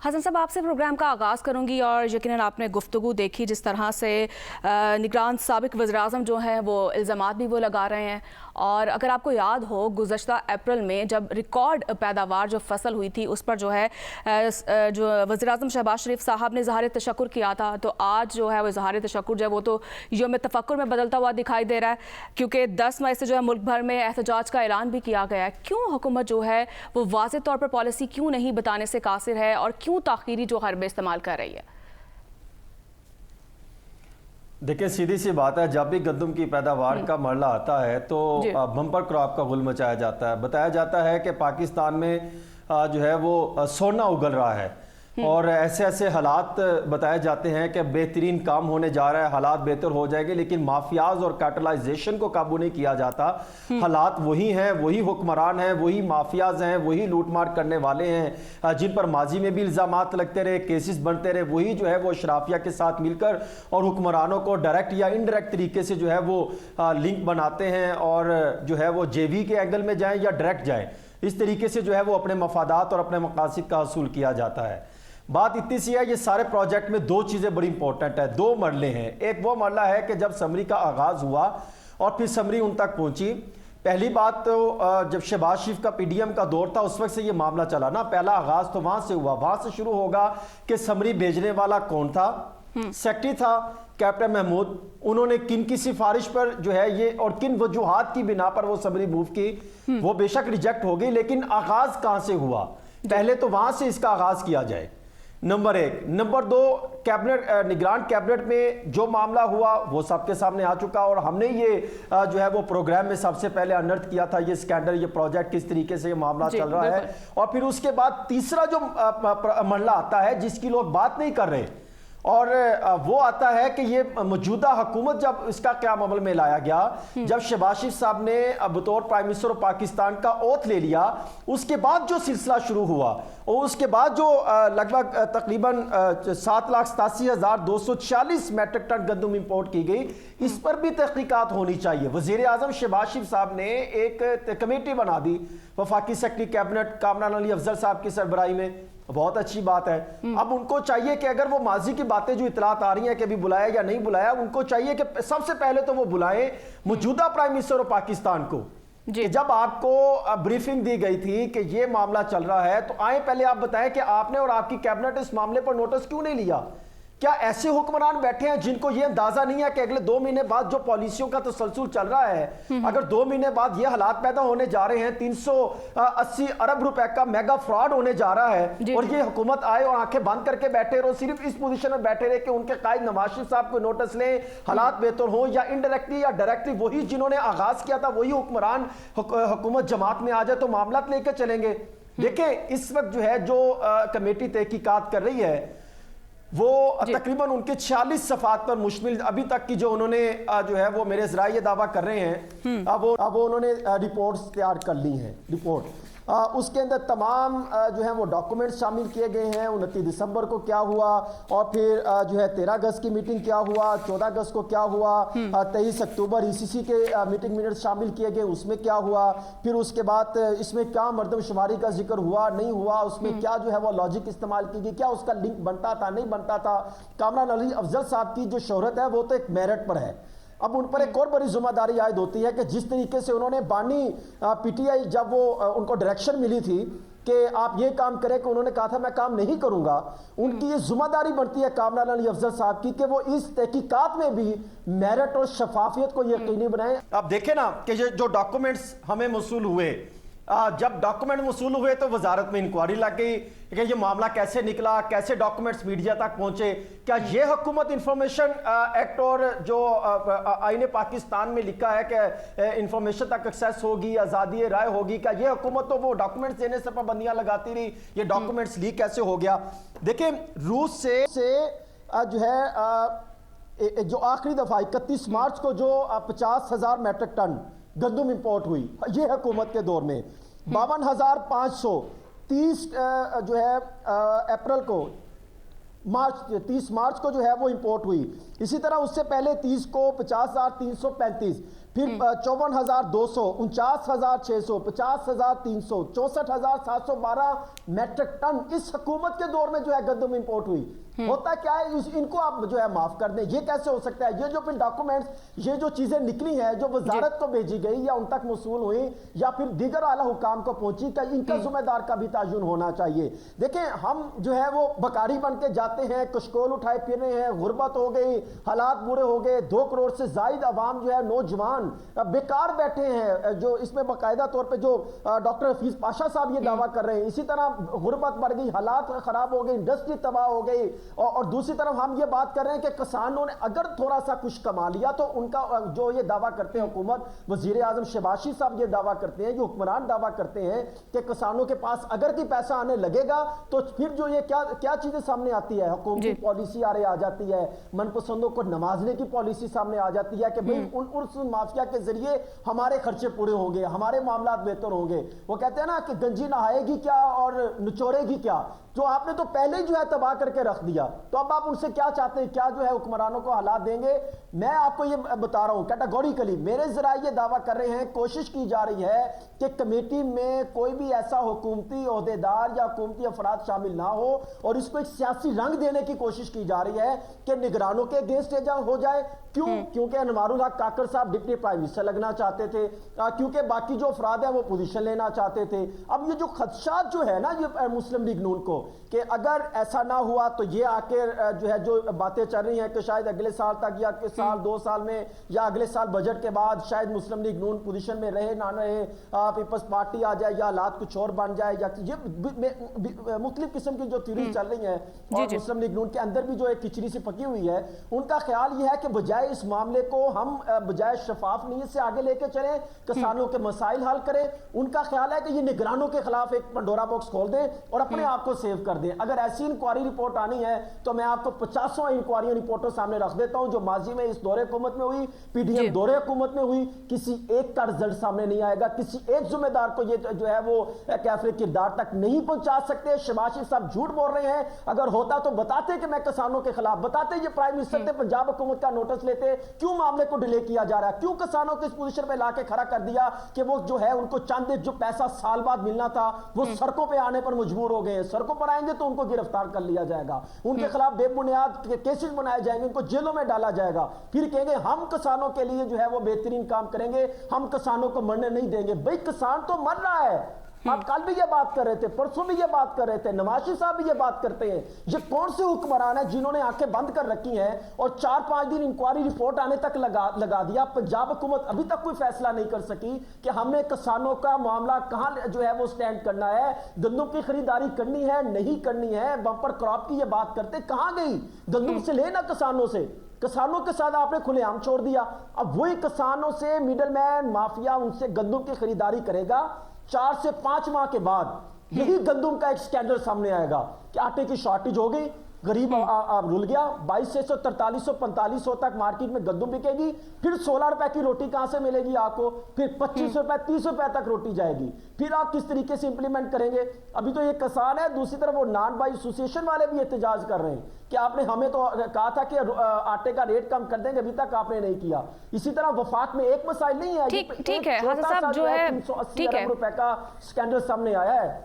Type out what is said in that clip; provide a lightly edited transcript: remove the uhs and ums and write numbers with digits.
حسن صاحب آپ سے پروگرام کا آغاز کروں گی اور یقیناً آپ نے گفتگو دیکھی جس طرح سے نگران سابق وزیراعظم جو ہیں وہ الزامات بھی وہ لگا رہے ہیں، اور اگر آپ کو یاد ہو گزشتہ اپریل میں جب ریکارڈ پیداوار جو فصل ہوئی تھی اس پر جو ہے جو وزیراعظم شہباز شریف صاحب نے اظہار تشکر کیا تھا، تو آج جو ہے وہ اظہار تشکر جو ہے وہ تو یوم تفکر میں بدلتا ہوا دکھائی دے رہا ہے، کیونکہ 10 مئی سے جو ہے ملک بھر میں احتجاج کا اعلان بھی کیا گیا ہے۔ کیوں حکومت جو ہے وہ واضح طور پر پالیسی کیوں نہیں بتانے سے قاصر ہے اور کیوں تاخیری جو حربے استعمال کر رہی ہے؟ دیکھیں سیدھی سی بات ہے، جب بھی گندم کی پیداوار کا مرحلہ آتا ہے تو بمپر کراپ کا غل مچایا جاتا ہے۔ بتایا جاتا ہے کہ پاکستان میں جو ہے وہ سونا اگل رہا ہے اور ایسے ایسے حالات بتائے جاتے ہیں کہ بہترین کام ہونے جا رہا ہے، حالات بہتر ہو جائے گے، لیکن مافیاز اور کیٹلائزیشن کو قابو نہیں کیا جاتا۔ حالات وہی ہیں، وہی حکمران ہیں، وہی مافیاز ہیں، وہی لوٹ مار کرنے والے ہیں جن پر ماضی میں بھی الزامات لگتے رہے، کیسز بنتے رہے، وہی جو ہے وہ اشرافیہ کے ساتھ مل کر اور حکمرانوں کو ڈائریکٹ یا انڈائریکٹ طریقے سے جو ہے وہ لنک بناتے ہیں اور جو ہے وہ جے وی کے اینگل میں جائیں یا ڈائریکٹ جائیں، اس طریقے سے جو ہے وہ اپنے مفادات اور اپنے مقاصد کا حصول کیا جاتا ہے۔ بات اتنی سی ہے، یہ سارے پروجیکٹ میں دو چیزیں بڑی امپورٹنٹ ہیں، دو مرحلے ہیں۔ ایک وہ مرحلہ ہے کہ جب سمری کا آغاز ہوا اور پھر سمری ان تک پہنچی۔ پہلی بات تو جب شہباز شریف کا پی ڈی ایم کا دور تھا اس وقت سے یہ معاملہ چلا نا، پہلا آغاز تو وہاں سے ہوا، وہاں سے شروع ہوگا کہ سمری بھیجنے والا کون تھا، سیکٹری تھا کیپٹن محمود، انہوں نے کن کی سفارش پر جو ہے یہ اور کن وجوہات کی بنا پر وہ سمری موو کی، وہ بے شک ریجیکٹ ہوگی، لیکن آغاز کہاں سے ہوا، پہلے تو وہاں سے اس کا آغاز کیا جائے، نمبر ایک۔ نمبر دو، کیبنٹ نگران کیبنٹ میں جو معاملہ ہوا وہ سب کے سامنے آ چکا اور ہم نے یہ جو ہے وہ پروگرام میں سب سے پہلے انرتھ کیا تھا یہ سکینڈل، یہ پروجیکٹ کس طریقے سے یہ معاملہ چل رہا ہے، اور پھر اس کے بعد تیسرا جو مرحلہ آتا ہے جس کی لوگ بات نہیں کر رہے اور وہ آتا ہے کہ یہ موجودہ حکومت جب اس کا قیام عمل میں لایا گیا، جب شہباز شریف صاحب نے بطور پرائم منسٹر آف پاکستان کا اوتھ لے لیا، اس کے بعد جو سلسلہ شروع ہوا اور اس کے بعد جو لگ بھگ تقریباً 7,87,240 میٹرک ٹن گندم امپورٹ کی گئی، اس پر بھی تحقیقات ہونی چاہیے۔ وزیر اعظم شہباز شریف صاحب نے ایک کمیٹی بنا دی وفاقی سیکرٹری کیبنٹ کامران علی افضل صاحب کی سربراہی میں، بہت اچھی بات ہے۔ اب ان کو چاہیے کہ اگر وہ ماضی کی باتیں جو اطلاعات آ رہی ہیں کہ ابھی بلایا یا نہیں بلایا، ان کو چاہیے کہ سب سے پہلے تو وہ بلائیں موجودہ پرائم منسٹر آف پاکستان کو، کہ جب آپ کو بریفنگ دی گئی تھی کہ یہ معاملہ چل رہا ہے تو آئیں پہلے آپ بتائیں کہ آپ نے اور آپ کی کیبنٹ اس معاملے پر نوٹس کیوں نہیں لیا؟ کیا ایسے حکمران بیٹھے ہیں جن کو یہ اندازہ نہیں ہے کہ اگلے 2 مہینے بعد جو پالیسیوں کا تسلسل چل رہا ہے، اگر 2 مہینے بعد یہ حالات پیدا ہونے جا رہے ہیں، 380 ارب روپے کا میگا فراڈ ہونے جا رہا ہے، اور یہ حکومت آئے اور آنکھیں بند کر کے بیٹھے رہو، صرف اس پوزیشن میں بیٹھے رہے کہ ان کے قائد نواز شریف صاحب کو نوٹس لیں، حالات بہتر ہوں، یا انڈائریکٹلی یا ڈائریکٹلی وہی جنہوں نے آغاز کیا تھا وہی حکمران حکومت جماعت میں آ جائے تو معاملات لے کے چلیں گے۔ دیکھیں اس وقت جو ہے جو کمیٹی تحقیقات کر رہی ہے وہ تقریباً ان کے 46 صفحات پر مشتمل ابھی تک کی جو انہوں نے جو ہے وہ میرے ذرائع یہ دعویٰ کر رہے ہیں، اب انہوں نے رپورٹس تیار کر لی ہیں، اس کے اندر تمام جو ہیں وہ ڈاکومنٹس شامل کیے گئے ہیں، 29 دسمبر کو کیا ہوا اور پھر جو ہے 13 اگست کی میٹنگ کیا ہوا، 14 اگست کو کیا ہوا، 23 اکتوبر ECC کے میٹنگ منٹس شامل کیے گئے، اس میں کیا ہوا، پھر اس کے بعد اس میں کیا مردم شماری کا ذکر ہوا نہیں ہوا، اس میں کیا جو ہے وہ لاجک استعمال کی گئی، کیا اس کا لنک بنتا تھا نہیں بنتا تھا۔ کامران علی افضل صاحب کی جو شہرت ہے وہ تو ایک میرٹ پر ہے، اب ان پر ایک اور بڑی ذمہ داری عائد ہوتی ہے کہ جس طریقے سے انہوں نے بانی پی ٹی آئی جب وہ ان کو ڈائریکشن ملی تھی کہ آپ یہ کام کریں، کہ انہوں نے کہا تھا میں کام نہیں کروں گا، ان کی یہ ذمہ داری بنتی ہے کامران علی افضل صاحب کی کہ وہ اس تحقیقات میں بھی میرٹ اور شفافیت کو یقینی بنائیں۔ اب دیکھیں نا کہ جو ڈاکومنٹس ہمیں موصول ہوئے، جب ڈاکومنٹ موصول ہوئے تو وزارت میں انکوائری لگ گئی کہ یہ معاملہ کیسے نکلا، کیسے ڈاکومنٹس میڈیا تک پہنچے، کیا یہ حکومت انفارمیشن ایکٹ اور جو آئین پاکستان میں لکھا ہے کہ انفارمیشن تک ایکسیس ہوگی، آزادی رائے ہوگی، کیا یہ حکومت تو وہ ڈاکومنٹس دینے سے پابندیاں لگاتی رہی، یہ ڈاکومنٹس لیک کیسے ہو گیا؟ دیکھیں روس سے جو ہے جو آخری دفعہ 31 مارچ کو جو 50,000 میٹرک ٹن گندم امپورٹ ہوئی یہ حکومت کے دور میں، 52,530 جو ہے اپریل کو 30 مارچ کو جو ہے وہ امپورٹ ہوئی، اسی طرح اس سے پہلے 30 کو 50,335، پھر 54,200, 49,600, 50,300, 64,712 میٹرک ٹن اس حکومت کے دور میں جو ہے گندم امپورٹ ہوئی. ہوتا کیا ہے, ان کو آپ جو ہے معاف کر دیں. یہ کیسے ہو سکتا ہے؟ یہ جو پھر ڈاکومنٹس, یہ جو چیزیں نکلی ہیں جو وزارت کو بھیجی گئی یا ان تک موصول ہوئی یا پھر دیگر اعلیٰ حکام کو پہنچی, کہ ان کا ذمہ دار کا بھی تعین ہونا چاہیے. دیکھیں ہم جو ہے وہ بکاری بن کے جاتے ہیں, کشکول اٹھائے پھر رہے ہیں, غربت ہو گئی, حالات برے ہو گئے, 2 کروڑ سے زائد عوام جو ہے نوجوان بیکار بیٹھے ہیں, جو اس میں باقاعدہ طور پہ جو ڈاکٹر حفیظ پاشا صاحب یہ دعویٰ کر رہے ہیں. اسی طرح غربت بڑھ گئی, حالات خراب ہو گئی, انڈسٹری تباہ ہو گئی, اور دوسری طرف ہم یہ بات کر رہے ہیں کہ کسانوں نے اگر تھوڑا سا کچھ کما لیا تو ان کا جو یہ دعویٰ کرتے ہیں حکومت, وزیر اعظم شہباز شریف صاحب یہ دعویٰ کرتے ہیں, جو حکمران دعویٰ کرتے ہیں کہ کسانوں کے پاس اگر کوئی پیسہ آنے لگے گا تو پھر جو یہ کیا چیزیں سامنے آتی ہے, حکومتی پالیسی آ جاتی ہے, من پسندوں کو نوازنے کی پالیسی سامنے آ جاتی ہے کہ بھئی اس مافیا کے ذریعے ہمارے خرچے پورے ہوں گے, ہمارے معاملات بہتر ہوں گے. وہ کہتے ہیں نا کہ گنجی نہائے گی کیا اور نچوڑے گی کیا, جو آپ نے تو پہلے جو ہے تباہ کر کے رکھ دیا, تو اب آپ ان سے کیا چاہتے ہیں, کیا جو ہے حکمرانوں کو حالات دیں گے؟ میں آپ کو یہ بتا رہا ہوں کیٹاگوریکلی, میرے ذرائع یہ دعویٰ کر رہے ہیں, کوشش کی جا رہی ہے کہ کمیٹی میں کوئی بھی ایسا حکومتی عہدیدار یا حکومتی افراد شامل نہ ہو, اور اس کو ایک سیاسی رنگ دینے کی کوشش کی جا رہی ہے کہ نگرانوں کے اگینسٹ ہو جائے. کیوں؟ کیونکہ انوار الحق کاکڑ صاحب ڈپٹی پرائم منسٹر لگنا چاہتے تھے, کیونکہ باقی جو افراد ہیں وہ پوزیشن لینا چاہتے تھے. اب یہ جو خدشات جو ہے نا یہ مسلم لیگ نون کو, کہ اگر ایسا نہ ہوا تو یہ آ کے جو ہے جو باتیں چل رہی ہیں کہ شاید اگلے سال تک یا سال 2 سال میں یا اگلے سال بجٹ کے بعد شاید مسلم لیگ نون پوزیشن میں رہے نہ رہے, پیپلز پارٹی آ جائے یا حالات کچھ اور بن جائے, یا یہ مختلف قسم کی جو تھیوری چل رہی ہیں, اور مسلم لیگ نون کے اندر بھی جو ایک کھچڑی سی پکی ہوئی ہے. ان کا خیال یہ ہے کہ بجائے اس معاملے کو ہم بجائے شفاف نیت سے آگے لے کے چلیں, کسانوں کے مسائل حل کریں, ان کا خیال ہے کہ یہ نگرانوں کے خلاف ایک پنڈورا باکس کھول دیں اور اپنے آپ کو سیو کر دیں. اگر ایسی انکوائری رپورٹ آنی ہے تو میں آپ کو 50 انکوائری رپورٹوں سامنے رکھ دیتا ہوں جو ماضی میں اس دور حکومت میں ہوئی, پی ڈی ایم دور حکومت میں ہوئی. کسی ایک کا رزلٹ سامنے نہیں آئے گا, کسی ایک ذمہ دار کو یہ جو ہے وہ کیفر کردار تک نہیں پہنچا سکتے. شہباز شریف صاحب جھوٹ بول رہے ہیں, اگر ہوتا تو بتاتے کہ میں کسانوں کے خلاف, بتاتے یہ پرائم منسٹر تھے, پنجاب حکومت کا نوٹس لیتے, کیوں معاملے کو ڈیلے کیا جا رہا ہے, کیوں کسانوں کو اس پوزیشن پہ لا کے کھڑا کر دیا کہ وہ جو ہے ان کو چند جو پیسہ سال بعد ملنا تھا وہ سڑکوں پہ آنے پر مجبور ہو گئے ہیں. سڑکوں پر آئیں گے تو ان کو گرفتار کر لیا جائے گا, ان کے خلاف بے بنیاد کیسز بنائے جائیں گے, ان کو جیلوں میں ڈالا جائے گا, پھر کہیں گے ہم کسانوں کے لیے جو ہے وہ بہترین کام کریں گے, ہم کسانوں کو مرنے نہیں دیں گے. بھئی کسان تو مر رہا ہے, آپ کل بھی یہ بات کر رہے تھے, پرسوں بھی یہ بات کر رہے تھے, نواز شریف صاحب بھی یہ بات کرتے ہیں. یہ کون سے حکمران ہیں جنہوں نے آنکھیں بند کر رکھی ہیں اور 4-5 دن انکوائری رپورٹ آنے تک لگا دیا. پنجاب حکومت ابھی تک کوئی فیصلہ نہیں کر سکی کہ ہم نے کسانوں کا معاملہ کہاں جو ہے وہ سٹینڈ کرنا ہے, گندم کی خریداری کرنی ہے نہیں کرنی ہے. بمپر کراپ کی یہ بات کرتے, کہاں گئی گندم سے لینا کسانوں سے, کسانوں کے ساتھ آپ نے کھلے عام چھوڑ دیا. اب وہی کسانوں سے میڈل مین مافیا ان سے گندم کی خریداری کرے گا. 4 سے 5 ماہ کے بعد یہی گندم کا ایک سکینڈل سامنے آئے گا کہ آٹے کی شارٹیج ہو گئی, غریب رول گیا, 2200 4300 4500 تک مارکیٹ میں گندم بکے گی. پھر 16 روپے کی روٹی کہاں سے ملے گی آپ کو, پھر 25 روپے 30 روپے تک روٹی جائے گی. پھر آپ کس طریقے سے امپلیمنٹ کریں گے؟ ابھی تو یہ کسان ہے, دوسری طرف وہ نان بائی ایسوسیشن والے بھی احتجاج کر رہے ہیں کہ آپ نے ہمیں تو کہا تھا کہ آٹے کا ریٹ کم کر دیں گے, ابھی تک آپ نے نہیں کیا. اسی طرح وفاق میں ایک مسائل نہیں ہے, ٹھیک ہے حسن صاحب جو ہے 380 ارب روپے کا سکینڈل سامنے آیا ہے.